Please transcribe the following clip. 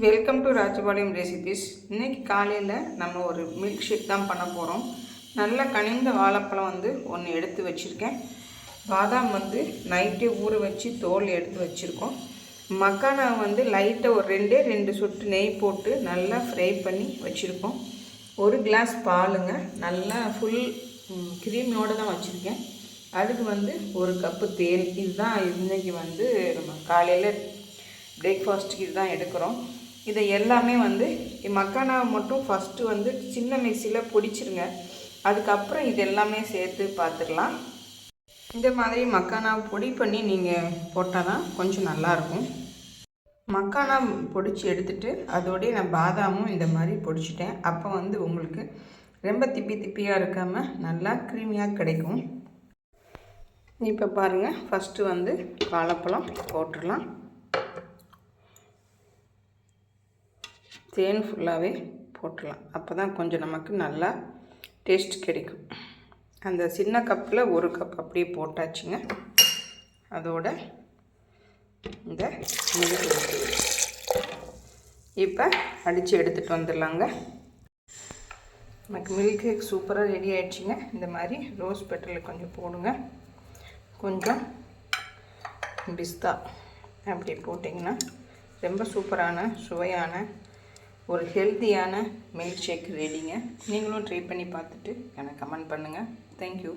Welcome to Rajapalayam recipes. இன்றைக்கி காலையில் நம்ம ஒரு மில்க் ஷேக் தான் பண்ண போகிறோம். நல்லா கனிந்த வாழைப்பழம் ஒன்று எடுத்து வச்சுருக்கேன். பாதாம் நைட்டே ஊற வச்சு தோல் எடுத்து வச்சுருக்கோம். மக்கானா லைட்டாக ஒரு ரெண்டு சொட்டு நெய் போட்டு நல்லா ஃப்ரை பண்ணி வச்சுருக்கோம். ஒரு கிளாஸ் பாலுங்க, நல்லா ஃபுல் க்ரீமோடு தான் வச்சுருக்கேன். அதுக்கு ஒரு கப்பு தேன். இதுதான் இன்றைக்கி நம்ம காலையில் பிரேக்ஃபாஸ்ட்டுக்கு இதுதான் எடுக்கிறோம். இதை எல்லாமே மக்கானாவை மட்டும் ஃபஸ்ட்டு சின்ன மிக்சியில் பொடிச்சிருங்க. அதுக்கப்புறம் இது எல்லாமே சேர்த்து பார்த்துடலாம். இந்த மாதிரி மக்கானாவை பொடி பண்ணி நீங்கள் போட்டால் தான் கொஞ்சம் நல்லாயிருக்கும். மக்கானா பொடிச்சு எடுத்துகிட்டு அதோடய நான் பாதாமும் இந்த மாதிரி பொடிச்சிட்டேன். அப்போ உங்களுக்கு ரொம்ப திப்பியாக இருக்காமல் நல்லா க்ரீமியாக கிடைக்கும். இப்போ பாருங்கள், ஃபஸ்ட்டு வாழைப்பழம் போட்டுடலாம். தேன் ஃபுல்லாகவே போட்டுடலாம். அப்போ தான் கொஞ்சம் நமக்கு நல்லா டேஸ்ட் கிடைக்கும். அந்த சின்ன கப்பில் ஒரு கப் அப்படியே போட்டாச்சுங்க. அதோட இந்த மில்க் இப்போ அடித்து எடுத்துகிட்டு வந்துடலாங்க. நமக்கு மில்க் கேக் சூப்பராக ரெடி ஆகிடுச்சிங்க. இந்த மாதிரி ரோஸ் பெட்டலில் கொஞ்சம் போடுங்க, கொஞ்சம் பிஸ்தா அப்படி போட்டிங்கன்னா ரொம்ப சூப்பரான சுவையான ஒரு ஹெல்த்தியான மில்க் ஷேக் ரெடிங்க. நீங்களும் ட்ரை பண்ணி பார்த்துட்டு எனக்கு கமெண்ட் பண்ணுங்கள். தேங்க்யூ.